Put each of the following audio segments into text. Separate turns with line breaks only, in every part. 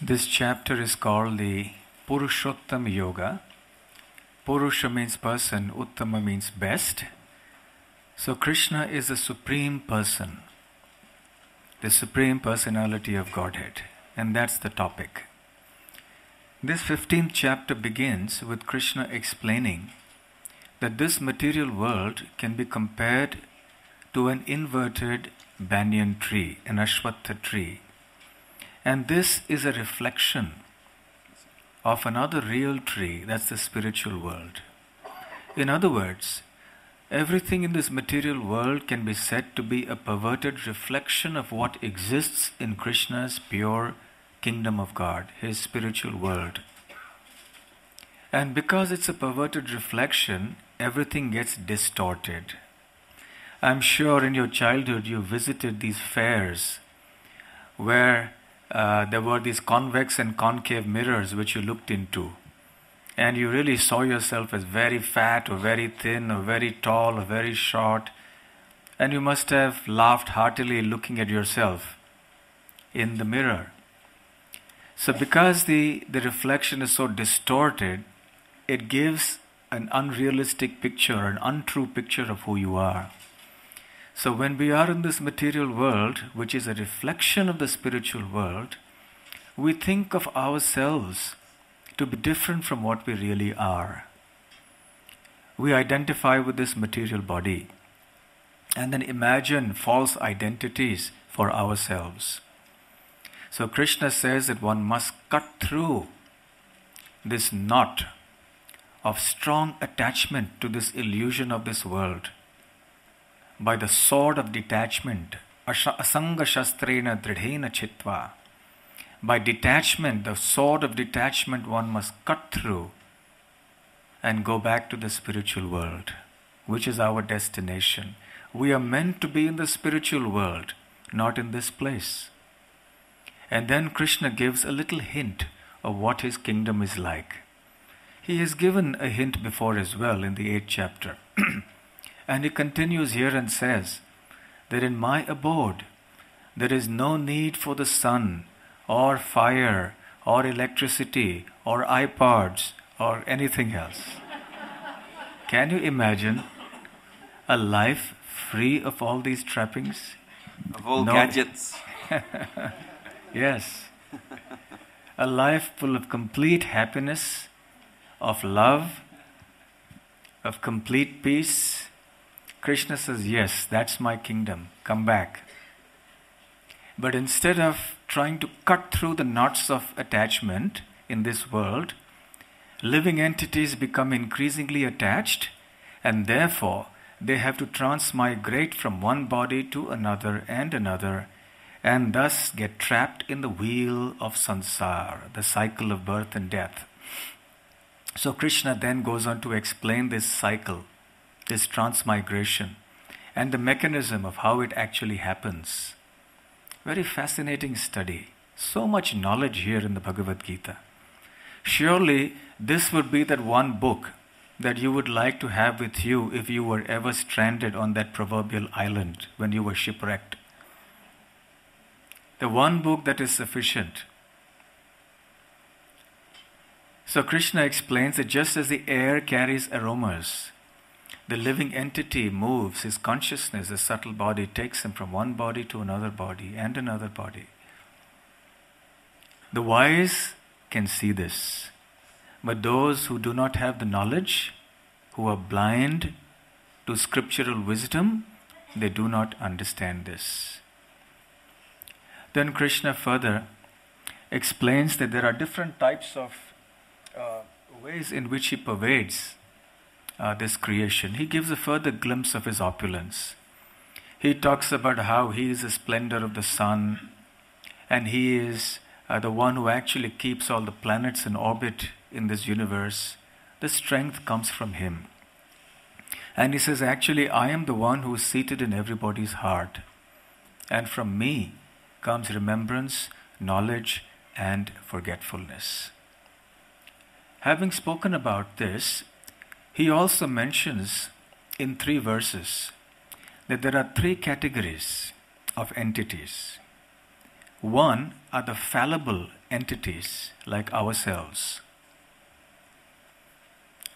This chapter is called the Purushottam Yoga. Purusha means person, Uttama means best. So Krishna is the Supreme Person, the Supreme Personality of Godhead. And that's the topic. This 15th chapter begins with Krishna explaining that this material world can be compared to an inverted banyan tree, an Ashwatha tree. And this is a reflection of another real tree, that's the spiritual world. In other words, everything in this material world can be said to be a perverted reflection of what exists in Krishna's pure kingdom of God, his spiritual world. And because it's a perverted reflection, everything gets distorted. I'm sure in your childhood you visited these fairs where there were these convex and concave mirrors which you looked into. And you really saw yourself as very fat or very thin or very tall or very short. And you must have laughed heartily looking at yourself in the mirror. So because the reflection is so distorted, it gives an unrealistic picture, an untrue picture of who you are. So when we are in this material world, which is a reflection of the spiritual world, we think of ourselves to be different from what we really are. We identify with this material body and then imagine false identities for ourselves. So Krishna says that one must cut through this knot of strong attachment to this illusion of this world by the sword of detachment, asanga shastrena dridhena chitva. By detachment, the sword of detachment one must cut through and go back to the spiritual world, which is our destination. We are meant to be in the spiritual world, not in this place. And then Krishna gives a little hint of what his kingdom is like. He has given a hint before as well in the 8th chapter. And he continues here and says that in my abode there is no need for the sun or fire or electricity or iPods or anything else. Can you imagine a life free of all these trappings?
Of all gadgets.
Yes. A life full of complete happiness, of love, of complete peace. Krishna says, yes, that's my kingdom. Come back. But instead of trying to cut through the knots of attachment in this world, living entities become increasingly attached, and therefore they have to transmigrate from one body to another, and thus get trapped in the wheel of sansar, the cycle of birth and death. So Krishna then goes on to explain this cycle, this transmigration, and the mechanism of how it actually happens. Very fascinating study. So much knowledge here in the Bhagavad Gita. Surely this would be that one book that you would like to have with you if you were ever stranded on that proverbial island when you were shipwrecked. The one book that is sufficient. So Krishna explains that just as the air carries aromas, the living entity moves, his consciousness, his subtle body takes him from one body to another body and another body. The wise can see this, but those who do not have the knowledge, who are blind to scriptural wisdom, they do not understand this. Then Krishna further explains that there are different types of ways in which he pervades this creation. He gives a further glimpse of his opulence. He talks about how he is the splendor of the sun, and he is the one who actually keeps all the planets in orbit in this universe. The strength comes from him. And he says, actually, I am the one who is seated in everybody's heart. And from me comes remembrance, knowledge, and forgetfulness. Having spoken about this, he also mentions in 3 verses that there are 3 categories of entities. One are the fallible entities like ourselves.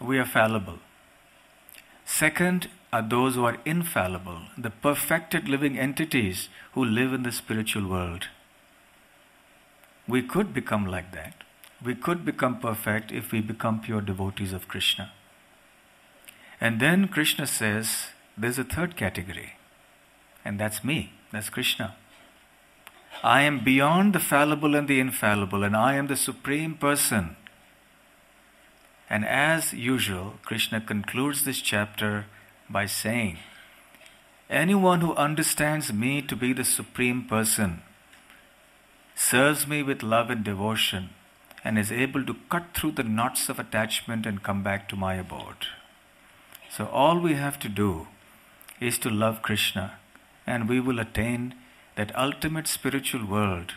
We are fallible. Second are those who are infallible, the perfected living entities who live in the spiritual world. We could become like that. We could become perfect if we become pure devotees of Krishna. And then Krishna says, there's a third category, and that's me, that's Krishna. I am beyond the fallible and the infallible, and I am the Supreme Person. And as usual, Krishna concludes this chapter by saying, anyone who understands me to be the Supreme Person, serves me with love and devotion, and is able to cut through the knots of attachment and come back to my abode. So all we have to do is to love Krishna, and we will attain that ultimate spiritual world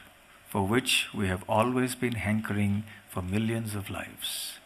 for which we have always been hankering for millions of lives.